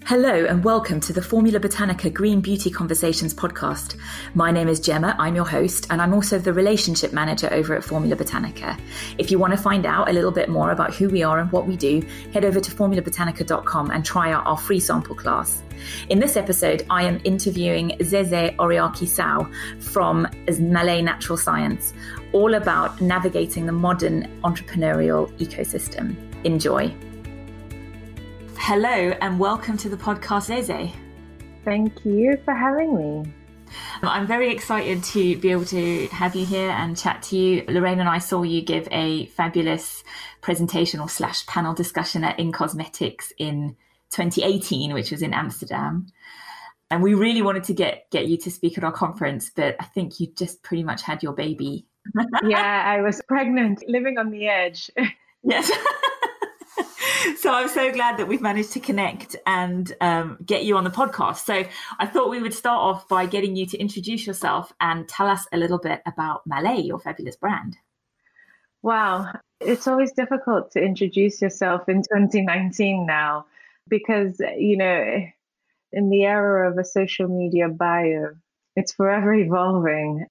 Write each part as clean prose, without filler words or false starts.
Hello and welcome to the Formula Botanica Green Beauty Conversations podcast. My name is Gemma, I'm your host, and I'm also the relationship manager over at Formula Botanica. If you want to find out a little bit more about who we are and what we do, head over to formulabotanica.com and try out our free sample class. In this episode, I am interviewing Zeze Oriaikhi-Sao from Malée Natural Science, all about navigating the modern entrepreneurial ecosystem. Enjoy. Hello and welcome to the podcast, Zeze. Thank you for having me. I'm very excited to be able to have you here and chat to you. Lorena and I saw you give a fabulous presentation or / panel discussion at In Cosmetics in 2018, which was in Amsterdam. And we really wanted to get you to speak at our conference, but I think you just pretty much had your baby. Yeah, I was pregnant, living on the edge. Yes. So I'm so glad that we've managed to connect and get you on the podcast. So I thought we would start off by getting you to introduce yourself and tell us a little bit about Malée, your fabulous brand. Wow. It's always difficult to introduce yourself in 2019 now because, in the era of a social media bio, it's forever evolving.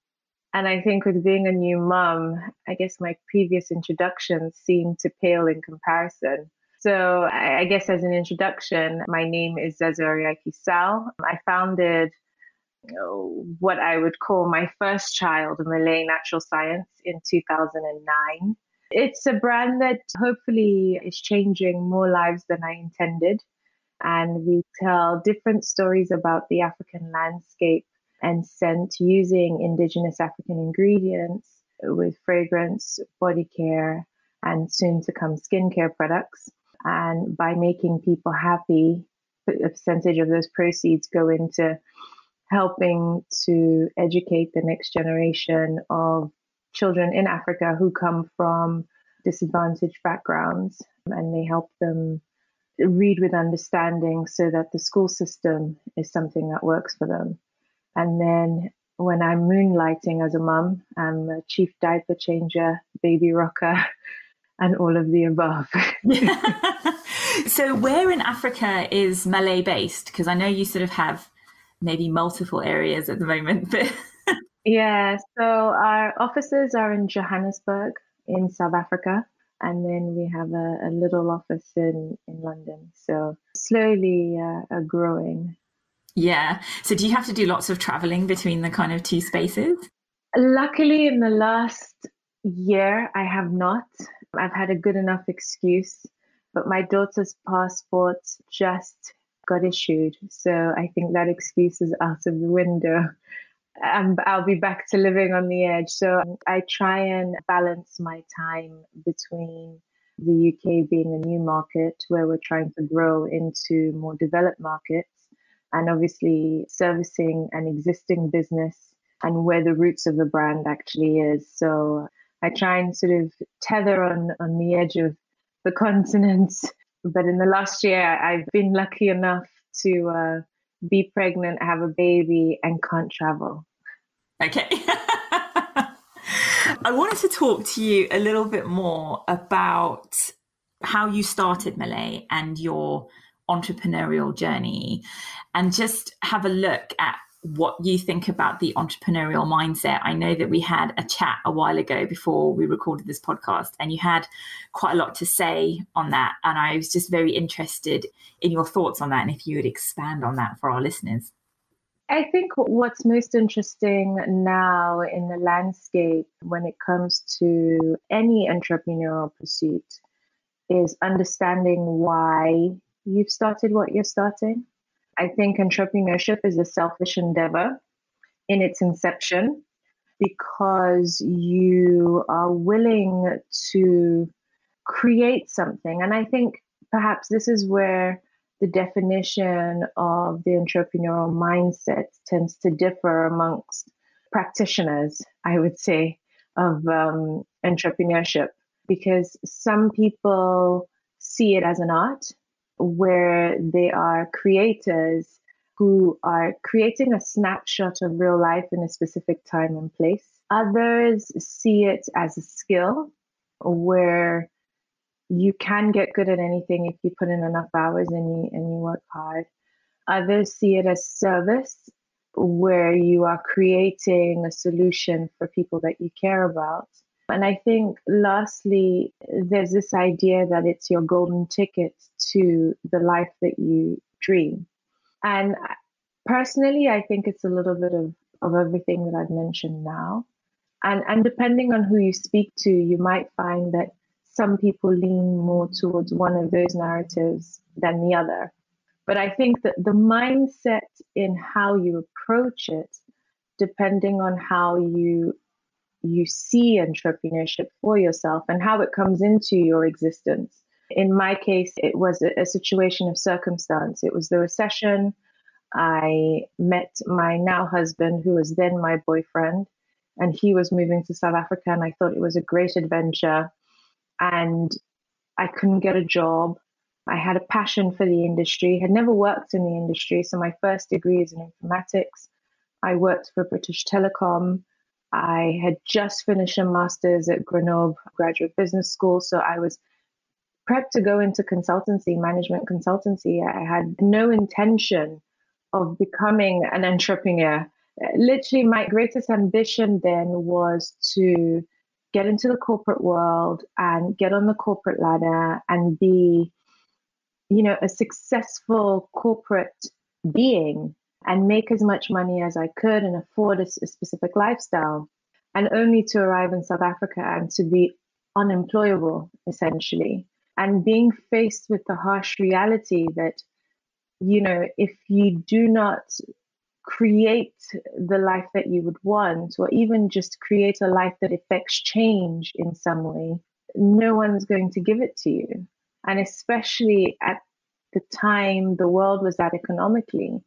And I think with being a new mum, I guess my previous introductions seem to pale in comparison. So I guess as an introduction, my name is Zeze Oriaikhi-Sao. I founded what I would call my first child, Malée Natural Science, in 2009. It's a brand that hopefully is changing more lives than I intended. And we tell different stories about the African landscape and scent using indigenous African ingredients with fragrance, body care, and soon to come skincare products. And by making people happy, a percentage of those proceeds go into helping to educate the next generation of children in Africa who come from disadvantaged backgrounds. And they help them read with understanding so that the school system is something that works for them. And then when I'm moonlighting as a mum, I'm a chief diaper changer, baby rocker, and all of the above. So where in Africa is Malée based? Because I know you sort of have maybe multiple areas at the moment. But Yeah, so our offices are in Johannesburg in South Africa. And then we have a little office in London. So slowly growing. Yeah. So do you have to do lots of traveling between the kind of two spaces? Luckily, in the last year, I have not. I've had a good enough excuse, but my daughter's passport just got issued. So I think that excuse is out of the window. I'll be back to living on the edge. So I try and balance my time between the UK being a new market where we're trying to grow into more developed markets, and obviously servicing an existing business and where the roots of the brand actually is. So I try and sort of tether on the edge of the continent. But in the last year, I've been lucky enough to be pregnant, have a baby, and can't travel. Okay. I wanted to talk to you a little bit more about how you started Malée and your entrepreneurial journey, and just have a look at what you think about the entrepreneurial mindset. I know that we had a chat a while ago before we recorded this podcast, and you had quite a lot to say on that. And I was just very interested in your thoughts on that, and if you would expand on that for our listeners. I think what's most interesting now in the landscape when it comes to any entrepreneurial pursuit is understanding why you've started what you're starting. I think entrepreneurship is a selfish endeavor in its inception because you are willing to create something. And I think perhaps this is where the definition of the entrepreneurial mindset tends to differ amongst practitioners, I would say, of entrepreneurship, because some people see it as an art where they are creators who are creating a snapshot of real life in a specific time and place. Others see it as a skill where you can get good at anything if you put in enough hours and you work hard. Others see it as service, where you are creating a solution for people that you care about. And I think lastly, there's this idea that it's your golden ticket to the life that you dream. And personally, I think it's a little bit of everything that I've mentioned now. And depending on who you speak to, you might find that some people lean more towards one of those narratives than the other. But I think that the mindset in how you approach it, depending on how you see entrepreneurship for yourself and how it comes into your existence. In my case, it was a situation of circumstance. It was the recession. I met my now husband, who was then my boyfriend, and he was moving to South Africa, and I thought it was a great adventure. And I couldn't get a job. I had a passion for the industry, had never worked in the industry. So my first degree is in informatics. I worked for British Telecom. I had just finished a master's at Grenoble Graduate Business School. So I was prepped to go into consultancy, management consultancy. I had no intention of becoming an entrepreneur. Literally, my greatest ambition then was to get into the corporate world and get on the corporate ladder and be, a successful corporate being and make as much money as I could and afford a specific lifestyle, and only to arrive in South Africa and to be unemployable, essentially, and being faced with the harsh reality that, if you do not create the life that you would want, or even just create a life that affects change in some way, no one's going to give it to you. And especially at the time the world was at economically.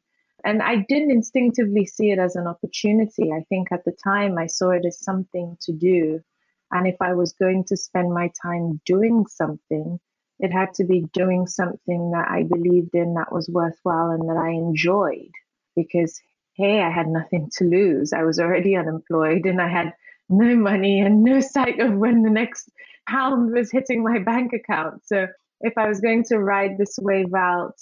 And I didn't instinctively see it as an opportunity. I think at the time I saw it as something to do. And if I was going to spend my time doing something, it had to be doing something that I believed in, that was worthwhile and that I enjoyed. Because, hey, I had nothing to lose. I was already unemployed and I had no money and no sight of when the next pound was hitting my bank account. So if I was going to ride this wave out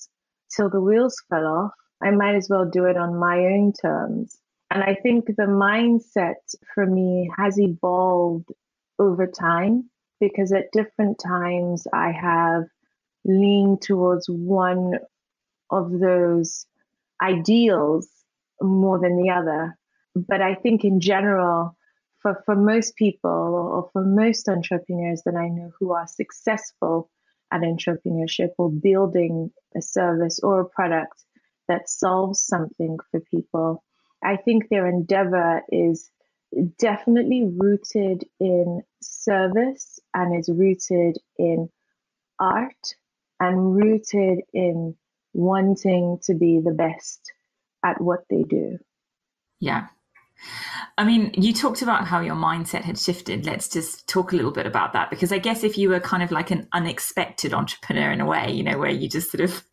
till the wheels fell off, I might as well do it on my own terms. And I think the mindset for me has evolved over time, because at different times I have leaned towards one of those ideals more than the other. But I think in general, for most people or for most entrepreneurs that I know who are successful at entrepreneurship or building a service or a product that solves something for people, I think their endeavor is definitely rooted in service and is rooted in art and rooted in wanting to be the best at what they do. Yeah. I mean, you talked about how your mindset had shifted. Let's just talk a little bit about that, because I guess if you were kind of like an unexpected entrepreneur in a way, where you just sort of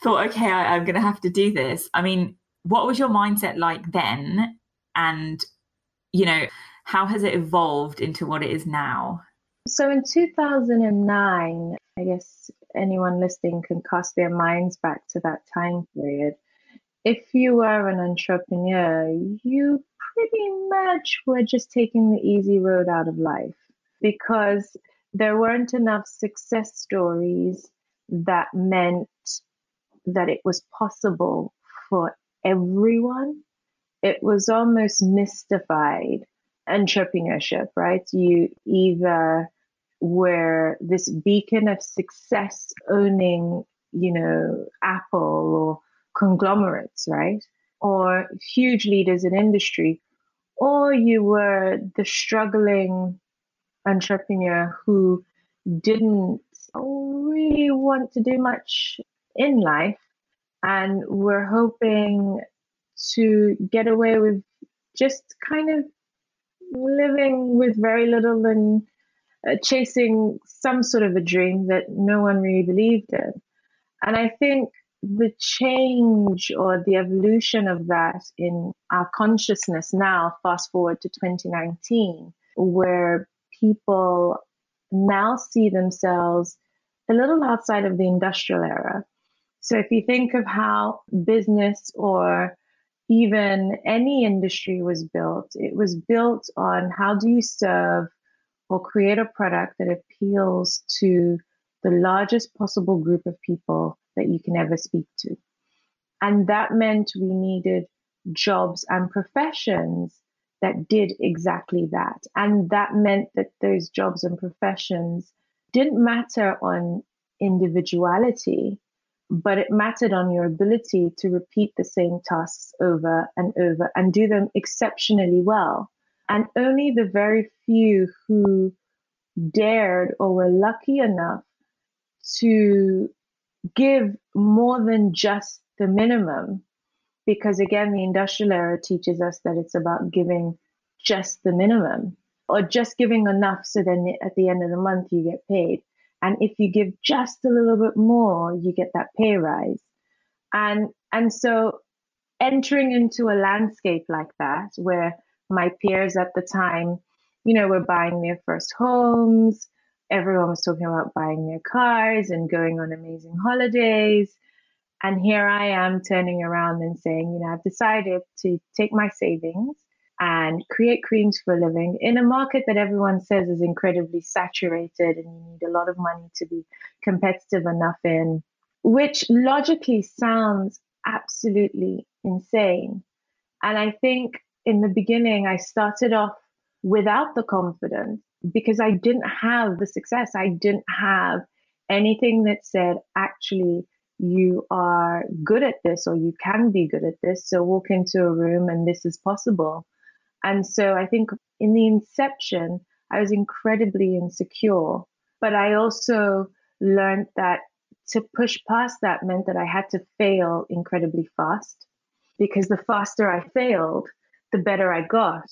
thought, okay, I'm going to have to do this. I mean, what was your mindset like then? And, how has it evolved into what it is now? So in 2009, I guess anyone listening can cast their minds back to that time period. If you were an entrepreneur, you pretty much were just taking the easy road out of life, because there weren't enough success stories that meant that it was possible for everyone. It was almost mystified entrepreneurship, right? You either were this beacon of success owning, Apple or conglomerates, right? Or huge leaders in industry, or you were the struggling entrepreneur who didn't really want to do much in life and were hoping to get away with just kind of living with very little and chasing some sort of a dream that no one really believed in. And I think the change or the evolution of that in our consciousness now, fast forward to 2019, where people now see themselves a little outside of the industrial era. So if you think of how business or even any industry was built, it was built on how do you serve or create a product that appeals to the largest possible group of people that you can ever speak to. And that meant we needed jobs and professions that did exactly that. And that meant that those jobs and professions didn't matter on individuality, but it mattered on your ability to repeat the same tasks over and over and do them exceptionally well. And only the very few who dared or were lucky enough to give more than just the minimum, because again, the industrial era teaches us that it's about giving just the minimum or just giving enough so then at the end of the month you get paid. And if you give just a little bit more, you get that pay rise. And so entering into a landscape like that, where my peers at the time, were buying their first homes, everyone was talking about buying their cars and going on amazing holidays. And here I am turning around and saying, I've decided to take my savings and create creams for a living in a market that everyone says is incredibly saturated and you need a lot of money to be competitive enough in, which logically sounds absolutely insane. And I think in the beginning, I started off without the confidence because I didn't have the success. I didn't have anything that said, actually, you are good at this or you can be good at this. So walk into a room and this is possible. And so I think in the inception, I was incredibly insecure, but I also learned that to push past that meant that I had to fail incredibly fast, because the faster I failed, the better I got.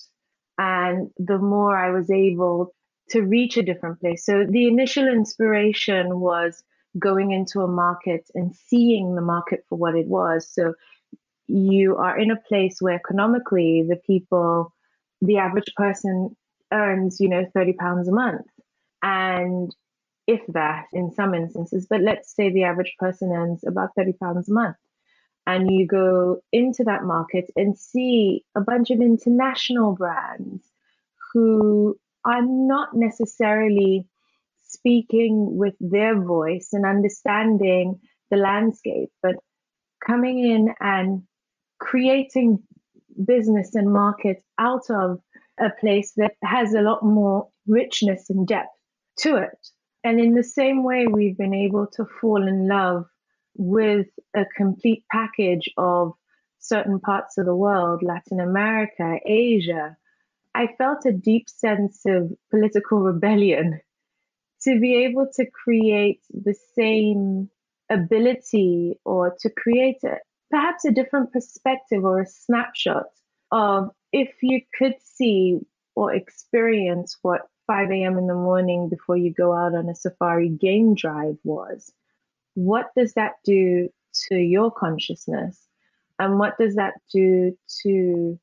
And the more I was able to reach a different place. So the initial inspiration was going into a market and seeing the market for what it was. So you are in a place where economically the average person earns, £30 a month. And if that in some instances, but let's say the average person earns about £30 a month. And you go into that market and see a bunch of international brands who are not necessarily speaking with their voice and understanding the landscape, but coming in and creating business and market out of a place that has a lot more richness and depth to it. And in the same way, we've been able to fall in love with a complete package of certain parts of the world, Latin America, Asia. I felt a deep sense of political rebellion to be able to create the same ability or to create perhaps a different perspective or a snapshot of if you could see or experience what 5 a.m. in the morning before you go out on a safari game drive was. What does that do to your consciousness? And what does that do to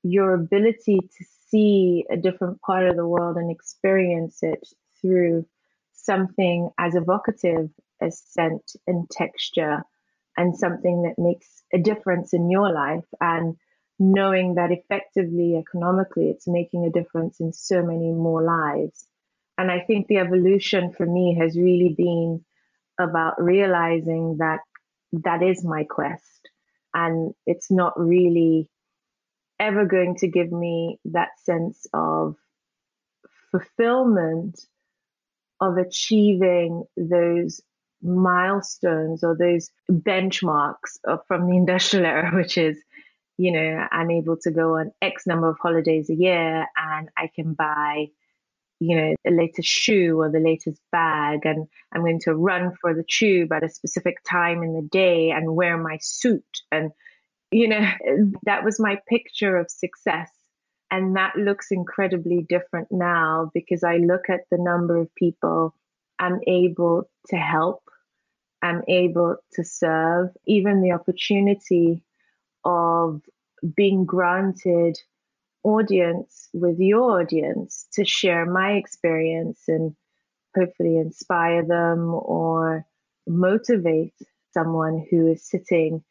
your ability to see a different part of the world and experience it through something as evocative as scent and texture and something that makes a difference in your life, and knowing that effectively, economically, it's making a difference in so many more lives. And I think the evolution for me has really been about realizing that that is my quest, and it's not really ever going to give me that sense of fulfillment of achieving those milestones or those benchmarks from the industrial era, which is, I'm able to go on X number of holidays a year and I can buy, the latest shoe or the latest bag, and I'm going to run for the tube at a specific time in the day and wear my suit. And, that was my picture of success. And that looks incredibly different now because I look at the number of people I'm able to help, I'm able to serve, even the opportunity of being granted audience with your audience to share my experience and hopefully inspire them or motivate someone who is sitting,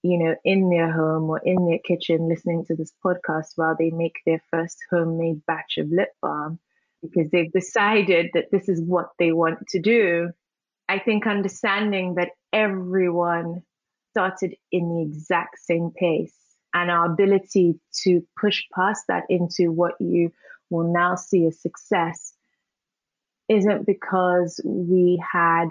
in their home or in their kitchen listening to this podcast while they make their first homemade batch of lip balm because they've decided that this is what they want to do. I think understanding that everyone started in the exact same pace and our ability to push past that into what you will now see as success isn't because we had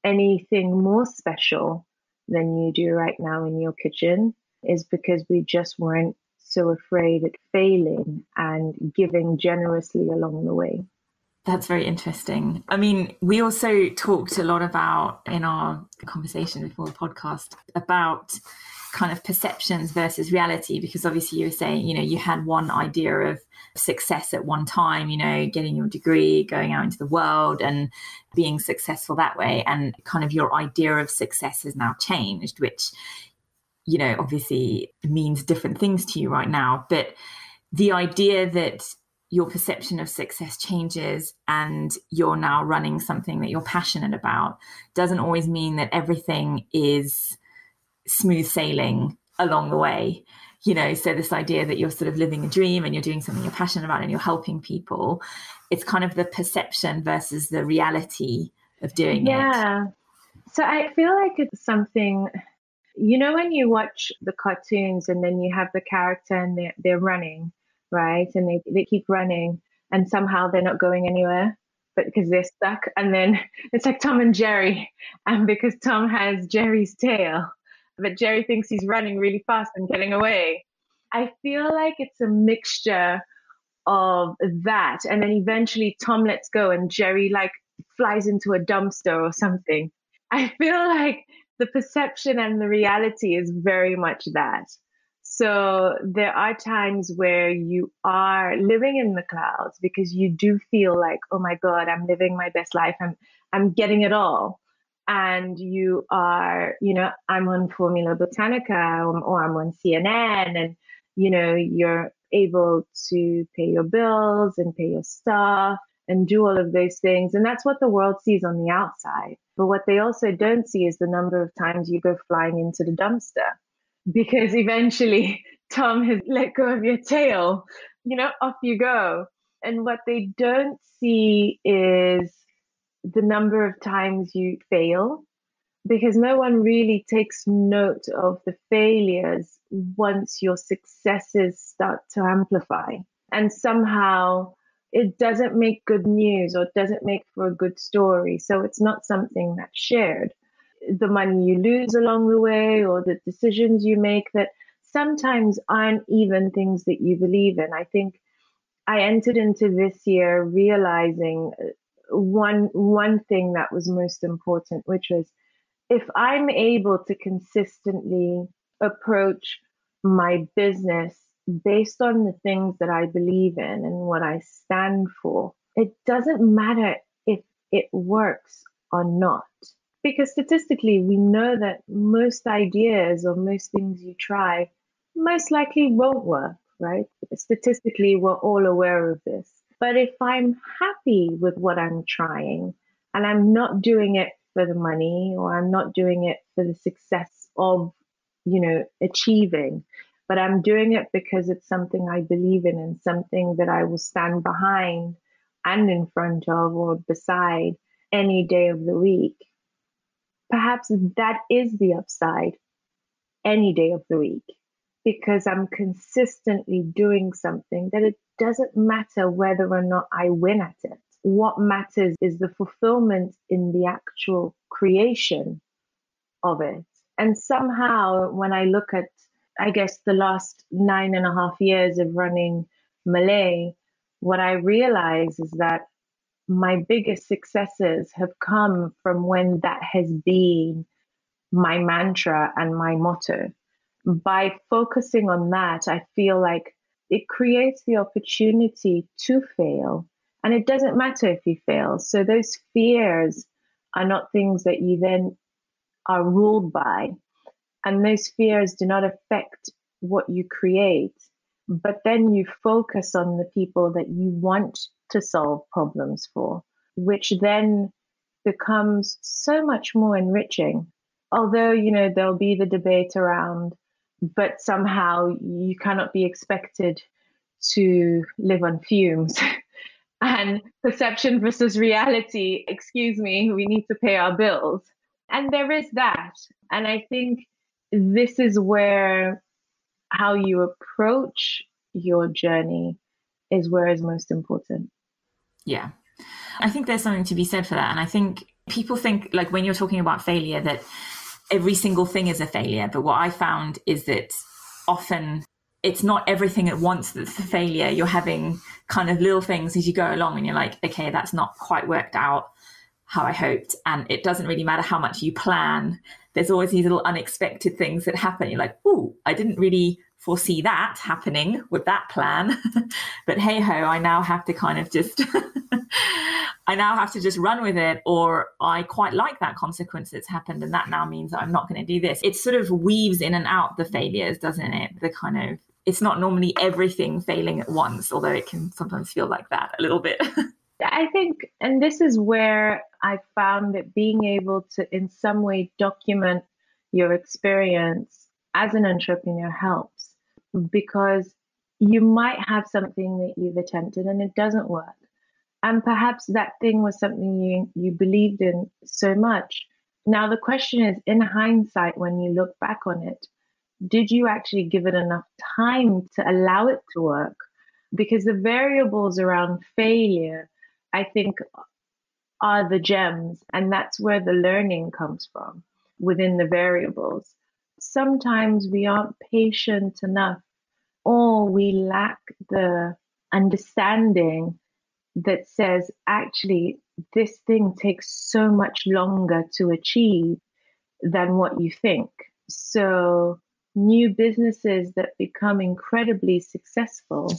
anything more special than you do right now in your kitchen, is because we just weren't so afraid at failing and giving generously along the way. That's very interesting. I mean, we also talked a lot about in our conversation before the podcast about kind of perceptions versus reality, because obviously you were saying, you had one idea of success at one time, getting your degree, going out into the world and being successful that way. And kind of your idea of success has now changed, which, obviously means different things to you right now. But the idea that your perception of success changes and you're now running something that you're passionate about doesn't always mean that everything is smooth sailing along the way. So this idea that you're sort of living a dream and you're doing something you're passionate about and you're helping people, it's kind of the perception versus the reality of doing it. Yeah. So I feel like it's something, when you watch the cartoons and then you have the character and they're running, right? And they keep running and somehow they're not going anywhere, but because they're stuck. And then it's like Tom and Jerry. And because Tom has Jerry's tail, but Jerry thinks he's running really fast and getting away. I feel like it's a mixture of that. And then eventually Tom lets go and Jerry flies into a dumpster or something. I feel like the perception and the reality is very much that. So there are times where you are living in the clouds because you do feel like, oh my God, I'm living my best life. I'm getting it all. And you are, I'm on Formula Botanica or I'm on CNN and, you're able to pay your bills and pay your staff and do all of those things. And that's what the world sees on the outside. But what they also don't see is the number of times you go flying into the dumpster. Because eventually Tom has let go of your tail, off you go. And what they don't see is the number of times you fail, because no one really takes note of the failures once your successes start to amplify. And somehow it doesn't make good news or doesn't make for a good story. So it's not something that's shared. The money you lose along the way or the decisions you make that sometimes aren't even things that you believe in. I think I entered into this year realizing one thing that was most important, which was if I'm able to consistently approach my business based on the things that I believe in and what I stand for, it doesn't matter if it works or not. Because statistically, we know that most ideas or most things you try most likely won't work, right? Statistically, we're all aware of this. But if I'm happy with what I'm trying and I'm not doing it for the money or I'm not doing it for the success of, achieving, but I'm doing it because it's something I believe in and something that I will stand behind and in front of or beside any day of the week. Perhaps that is the upside any day of the week, because I'm consistently doing something that it doesn't matter whether or not I win at it. What matters is the fulfillment in the actual creation of it. And somehow when I look at, I guess, the last 9.5 years of running Malée, what I realize is that my biggest successes have come from when that has been my mantra and my motto. By focusing on that, I feel like it creates the opportunity to fail. And it doesn't matter if you fail. So those fears are not things that you then are ruled by. And those fears do not affect what you create. But then you focus on the people that you want to solve problems for, which then becomes so much more enriching. although, there'll be the debate around, but somehow you cannot be expected to live on fumes. And perception versus reality, excuse me, we need to pay our bills. And there is that. And I think this is where how you approach your journey is where is most important. Yeah. I think there's something to be said for that. And I think people think, like, when you're talking about failure, that every single thing is a failure. But what I found is that often it's not everything at once that's the failure. You're having kind of little things as you go along and you're like, okay, that's not quite worked out how I hoped. And it doesn't really matter how much you plan. There's always these little unexpected things that happen. You're like, oh, I didn't really foresee that happening with that plan. But hey ho, I now have to kind of just run with it, or I quite like that consequence that's happened, and that now means that I'm not going to do this. It sort of weaves in and out the failures, doesn't it? It's not normally everything failing at once, although it can sometimes feel like that a little bit. I think, and this is where I found that being able to in some way document your experience as an entrepreneur helps, because you might have something that you've attempted and it doesn't work. And perhaps that thing was something you believed in so much. Now, the question is, in hindsight, when you look back on it, did you actually give it enough time to allow it to work? Because the variables around failure, I think, are the gems. And that's where the learning comes from, within the variables. Sometimes we aren't patient enough, or we lack the understanding that says, actually, this thing takes so much longer to achieve than what you think. So new businesses that become incredibly successful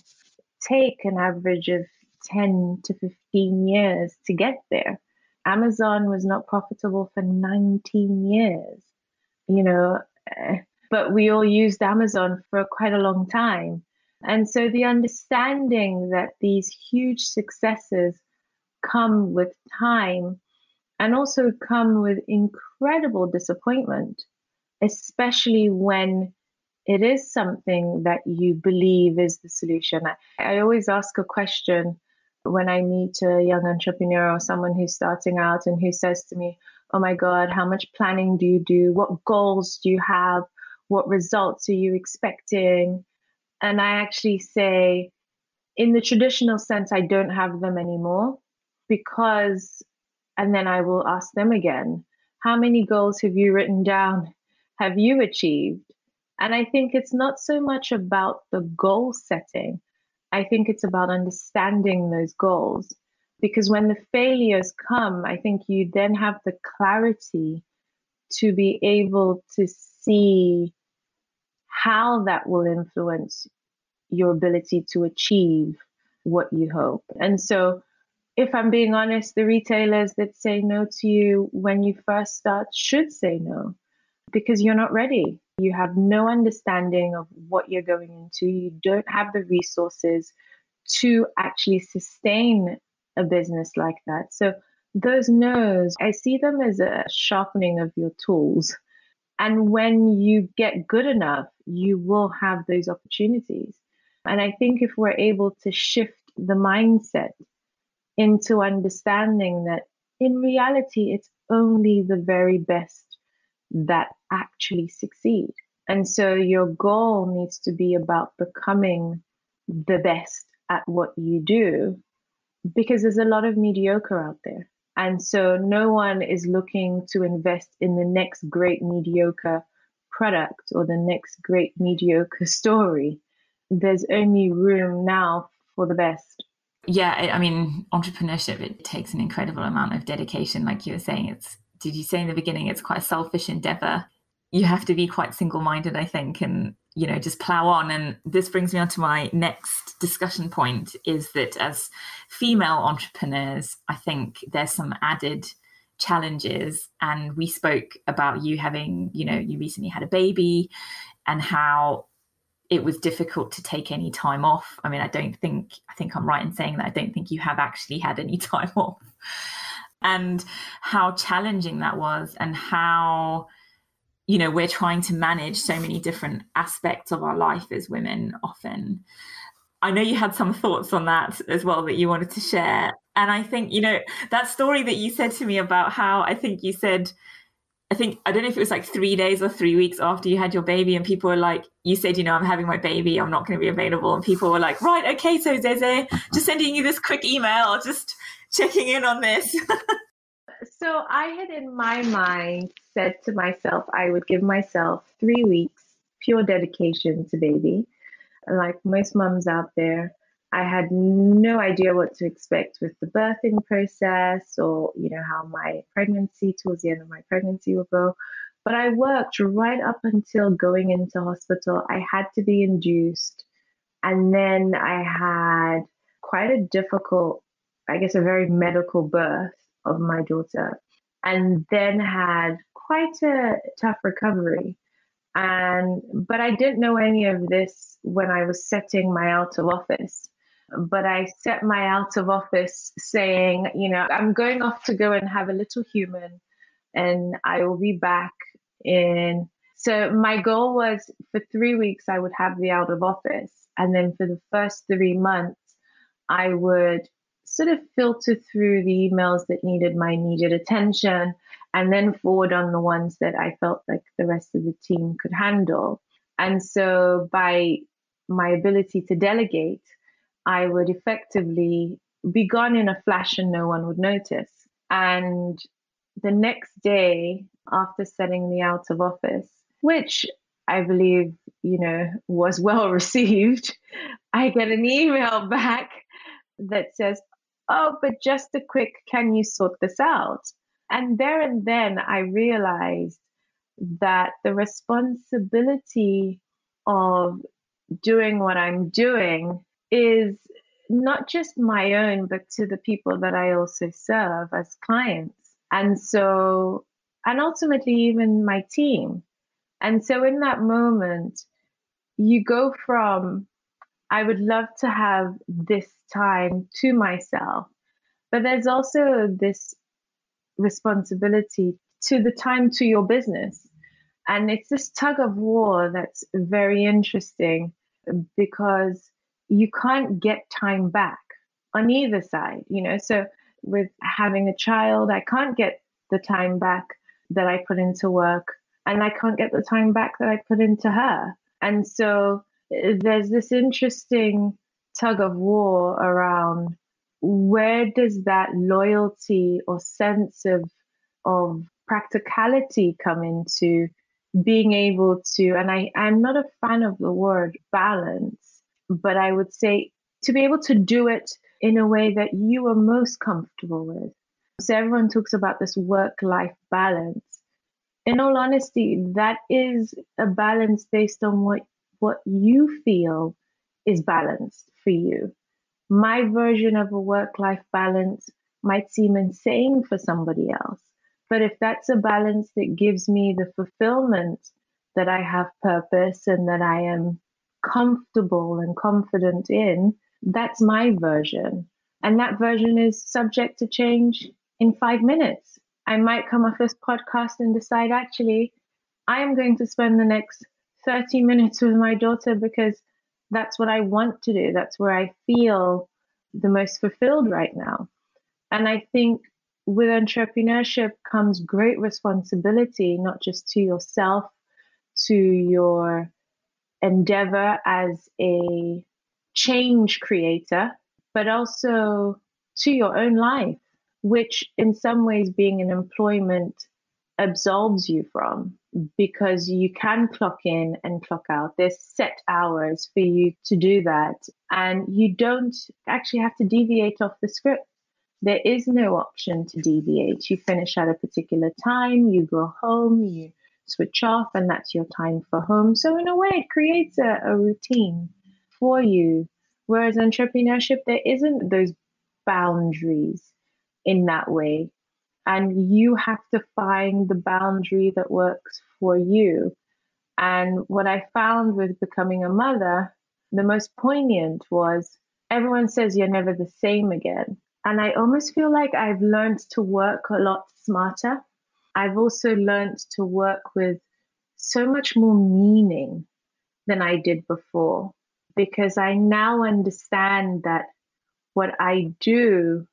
take an average of 10 to 15 years to get there. Amazon was not profitable for 19 years, but we all used Amazon for quite a long time. And so the understanding that these huge successes come with time and also come with incredible disappointment, especially when it is something that you believe is the solution. I always ask a question when I meet a young entrepreneur or someone who's starting out and who says to me, oh my God, how much planning do you do? What goals do you have? What results are you expecting? And I actually say, in the traditional sense, I don't have them anymore, because, and then I will ask them again, how many goals have you written down? Have you achieved? And I think it's not so much about the goal setting. I think it's about understanding those goals, because when the failures come, I think you then have the clarity to be able to see how that will influence your ability to achieve what you hope. And so, if I'm being honest, the retailers that say no to you when you first start should say no, because you're not ready. You have no understanding of what you're going into. You don't have the resources to actually sustain a business like that. So those no's, I see them as a sharpening of your tools. And when you get good enough, you will have those opportunities. And I think if we're able to shift the mindset into understanding that in reality, it's only the very best that actually succeed. And so your goal needs to be about becoming the best at what you do, because there's a lot of mediocre out there. And so no one is looking to invest in the next great mediocre product or the next great mediocre story. There's only room now for the best. Yeah, I mean, entrepreneurship, it takes an incredible amount of dedication. Like you were saying, did you say in the beginning, it's quite a selfish endeavor. You have to be quite single-minded, I think, and, just plow on. And this brings me on to my next discussion point, is that as female entrepreneurs, I think there's some added challenges. And we spoke about you having, you recently had a baby and how it was difficult to take any time off. I mean, I think I'm right in saying that I don't think you have actually had any time off, and how challenging that was, and how we're trying to manage so many different aspects of our life as women often. I know you had some thoughts on that as well that you wanted to share. And I think, that story that you said to me about how I don't know if it was like 3 days or 3 weeks after you had your baby, and people were like, you said, I'm having my baby, I'm not going to be available. And people were like, right, okay, so Zeze, just sending you this quick email, just checking in on this. So I had in my mind said to myself, I would give myself 3 weeks pure dedication to baby. Like most mums out there, I had no idea what to expect with the birthing process or, how my pregnancy, towards the end of my pregnancy, would go. But I worked right up until going into hospital. I had to be induced. And then I had quite a difficult, I guess, a very medical birth of my daughter, and then had quite a tough recovery. But I didn't know any of this when I was setting my out of office. But I set my out of office saying, I'm going off to go and have a little human, and I will be back in. So my goal was for 3 weeks, I would have the out of office. And then for the first 3 months, I would sort of filter through the emails that needed my immediate attention and then forward on the ones that I felt like the rest of the team could handle. And so by my ability to delegate, I would effectively be gone in a flash and no one would notice. And the next day, after setting the out of office, which I believe, was well received, I get an email back that says, oh, but just a quick, can you sort this out? And there and then I realized that the responsibility of doing what I'm doing is not just my own, but to the people that I also serve as clients. And so, and ultimately even my team. And so in that moment, you go from, I would love to have this time to myself, but there's also this responsibility to the time to your business. And it's this tug of war that's very interesting because you can't get time back on either side, So with having a child, I can't get the time back that I put into work, and I can't get the time back that I put into her. And so there's this interesting tug of war around where does that loyalty or sense of practicality come into being able to, and I'm not a fan of the word balance, but I would say to be able to do it in a way that you are most comfortable with. So everyone talks about this work-life balance. In all honesty, that is a balance based on what you feel is balanced for you. My version of a work-life balance might seem insane for somebody else. But if that's a balance that gives me the fulfillment that I have purpose and that I am comfortable and confident in, that's my version. And that version is subject to change in 5 minutes. I might come off this podcast and decide, actually, I am going to spend the next 30 minutes with my daughter because that's what I want to do. That's where I feel the most fulfilled right now. And I think with entrepreneurship comes great responsibility, not just to yourself, to your endeavor as a change creator, but also to your own life, which in some ways being in employment absolves you from, because you can clock in and clock out. There's set hours for you to do that. And you don't actually have to deviate off the script. There is no option to deviate. You finish at a particular time, you go home, you switch off, and that's your time for home. So in a way, it creates a routine for you. Whereas entrepreneurship, there isn't those boundaries in that way. And you have to find the boundary that works for you. And what I found with becoming a mother, the most poignant was everyone says you're never the same again. And I almost feel like I've learned to work a lot smarter. I've also learned to work with so much more meaning than I did before, because I now understand that what I do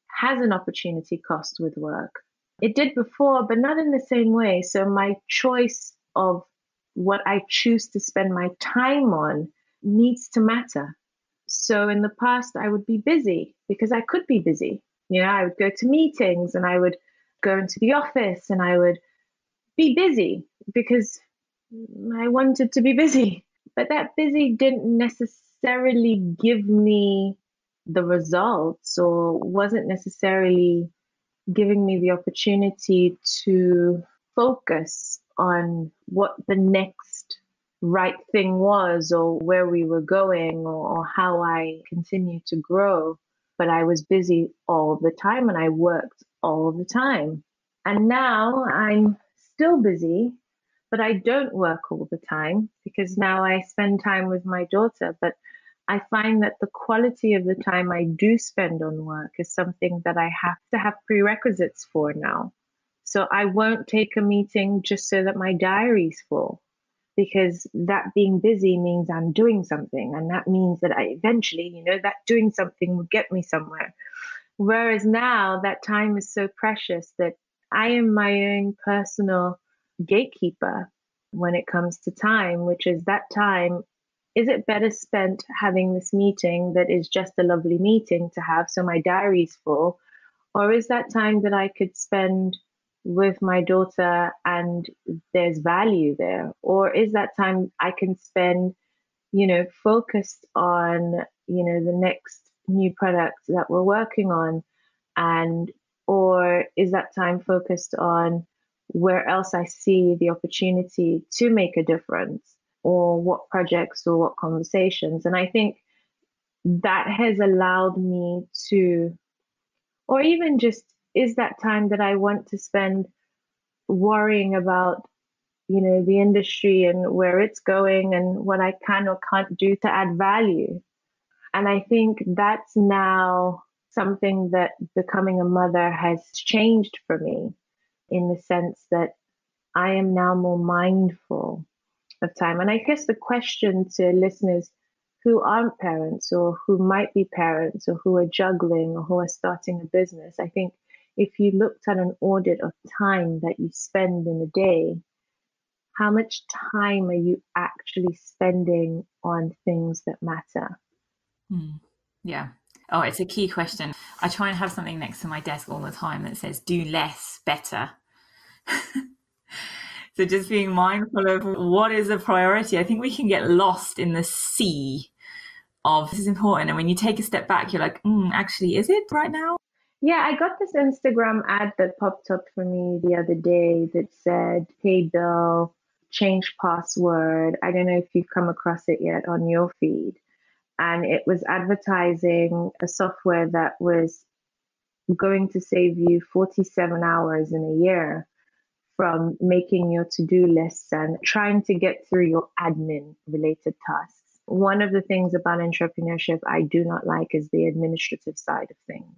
has an opportunity cost with work. It did before, but not in the same way. So my choice of what I choose to spend my time on needs to matter. So in the past, I would be busy because I could be busy. I would go to meetings and I would go into the office and I would be busy because I wanted to be busy. But that busy didn't necessarily give me the results or wasn't necessarily giving me the opportunity to focus on what the next right thing was or where we were going or how I continued to grow. But I was busy all the time and I worked all the time. And now I'm still busy, but I don't work all the time because now I spend time with my daughter. But I find that the quality of the time I do spend on work is something that I have to have prerequisites for now. So I won't take a meeting just so that my diary's full, because that being busy means I'm doing something. And that means that I eventually, that doing something will get me somewhere. Whereas now that time is so precious that I am my own personal gatekeeper when it comes to time, which is that time. Is it better spent having this meeting that is just a lovely meeting to have, so my diary's full? Or is that time that I could spend with my daughter and there's value there? Or is that time I can spend, focused on, the next new product that we're working on? Or is that time focused on where else I see the opportunity to make a difference? Or what projects or what conversations. And I think that has allowed me to, or even just is that time that I want to spend worrying about, the industry and where it's going and what I can or can't do to add value. And I think that's now something that becoming a mother has changed for me, in the sense that I am now more mindful of time. And I guess the question to listeners who aren't parents or who might be parents or who are juggling or who are starting a business, I think if you looked at an audit of time that you spend in a day, how much time are you actually spending on things that matter? Yeah. Oh, it's a key question. I try and have something next to my desk all the time that says, do less, better. So just being mindful of what is a priority. I think we can get lost in the sea of this is important. And when you take a step back, you're like, actually, is it right now? Yeah, I got this Instagram ad that popped up for me the other day that said, pay bill, change password. I don't know if you've come across it yet on your feed. And it was advertising a software that was going to save you 47 hours in a year from making your to-do lists and trying to get through your admin related tasks. One of the things about entrepreneurship I do not like is the administrative side of things.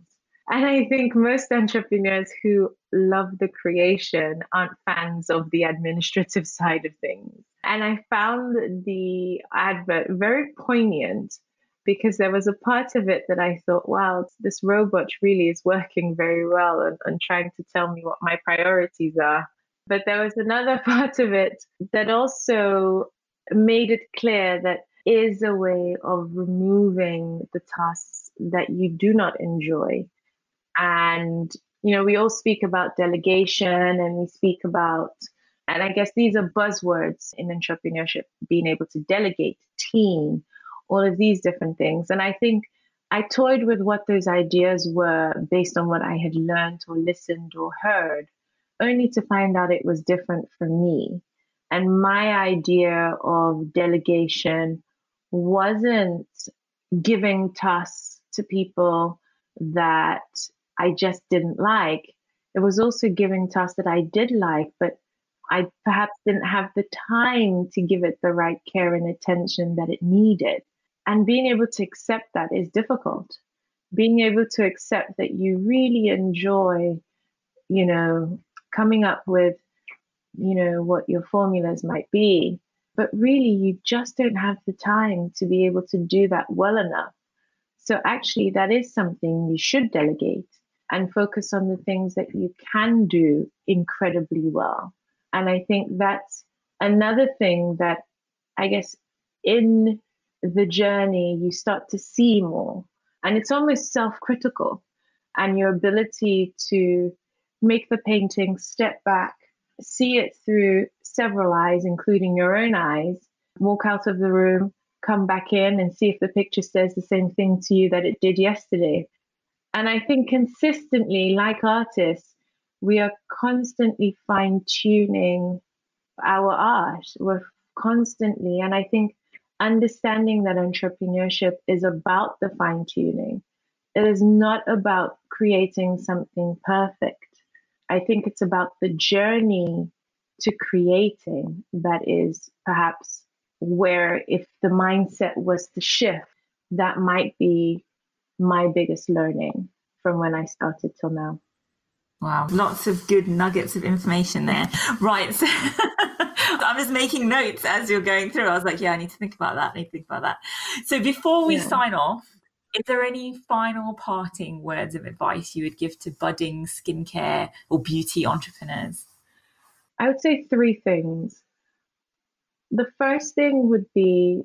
And I think most entrepreneurs who love the creation aren't fans of the administrative side of things. And I found the advert very poignant because there was a part of it that I thought, wow, this robot really is working very well and trying to tell me what my priorities are. But there was another part of it that also made it clear that is a way of removing the tasks that you do not enjoy. And, we all speak about delegation and we speak about, and I guess these are buzzwords in entrepreneurship, being able to delegate, team, all of these different things. And I think I toyed with what those ideas were based on what I had learned or listened or heard, only to find out it was different for me. And my idea of delegation wasn't giving tasks to people that I just didn't like. It was also giving tasks that I did like, but I perhaps didn't have the time to give it the right care and attention that it needed. And being able to accept that is difficult. Being able to accept that you really enjoy, coming up with what your formulas might be. But really, you just don't have the time to be able to do that well enough. So actually, that is something you should delegate and focus on the things that you can do incredibly well. And I think that's another thing that I guess in the journey, you start to see more. And it's almost self-critical, and your ability to make the painting, step back, see it through several eyes, including your own eyes, walk out of the room, come back in and see if the picture says the same thing to you that it did yesterday. And I think consistently, like artists, we are constantly fine-tuning our art. We're constantly, and I think understanding that entrepreneurship is about the fine-tuning. It is not about creating something perfect. I think it's about the journey to creating that is perhaps where, if the mindset was to shift, that might be my biggest learning from when I started till now. Wow, lots of good nuggets of information there. Right, so I'm just making notes as you're going through. I was like, I need to think about that. So before we sign off, is there any final parting words of advice you would give to budding skincare or beauty entrepreneurs? I would say 3 things. The first thing would be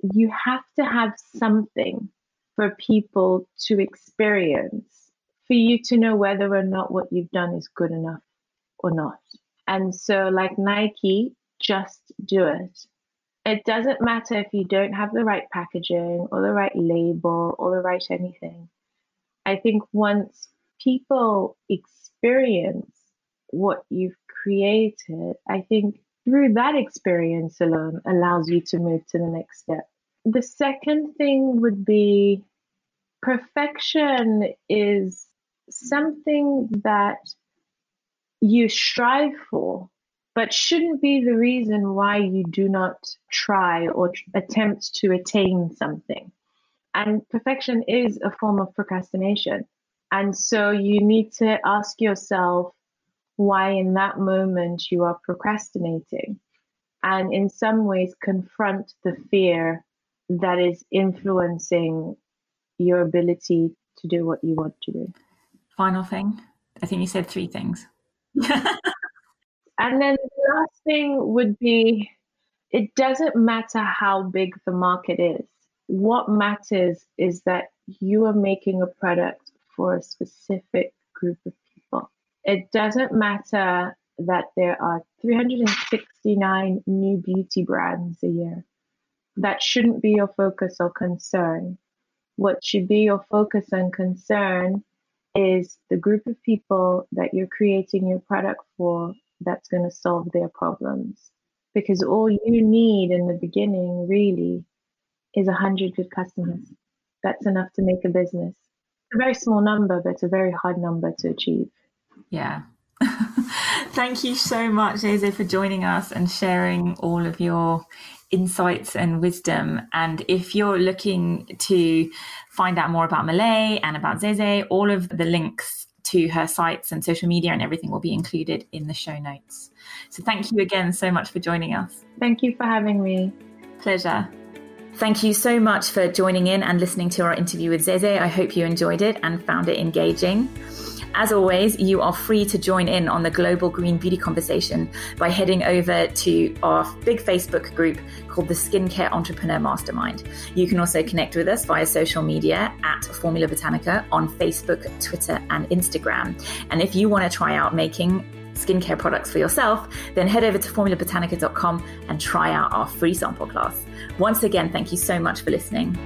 you have to have something for people to experience, for you to know whether or not what you've done is good enough or not. And so like Nike, just do it. It doesn't matter if you don't have the right packaging or the right label or the right anything. I think once people experience what you've created, I think through that experience alone allows you to move to the next step. The second thing would be perfection is something that you strive for, but shouldn't be the reason why you do not try or attempt to attain something. And perfection is a form of procrastination. And so you need to ask yourself why in that moment you are procrastinating, and in some ways confront the fear that is influencing your ability to do what you want to do. Final thing. I think you said 3 things. And then the last thing would be, it doesn't matter how big the market is. What matters is that you are making a product for a specific group of people. It doesn't matter that there are 369 new beauty brands a year. That shouldn't be your focus or concern. What should be your focus and concern is the group of people that you're creating your product for that's going to solve their problems. Because all you need in the beginning really is 100 good customers. That's enough to make a business. It's a very small number, but it's a very hard number to achieve. Yeah. Thank you so much, Zeze, for joining us and sharing all of your insights and wisdom. And if you're looking to find out more about Malée and about Zeze, all of the links to her sites and social media and everything will be included in the show notes. So thank you again so much for joining us. Thank you for having me. Pleasure. Thank you so much for joining in and listening to our interview with Zeze. I hope you enjoyed it and found it engaging. As always, you are free to join in on the global green beauty conversation by heading over to our big Facebook group called the Skincare Entrepreneur Mastermind. You can also connect with us via social media at Formula Botanica on Facebook, Twitter, and Instagram. And if you want to try out making skincare products for yourself, then head over to formulabotanica.com and try out our free sample class. Once again, thank you so much for listening.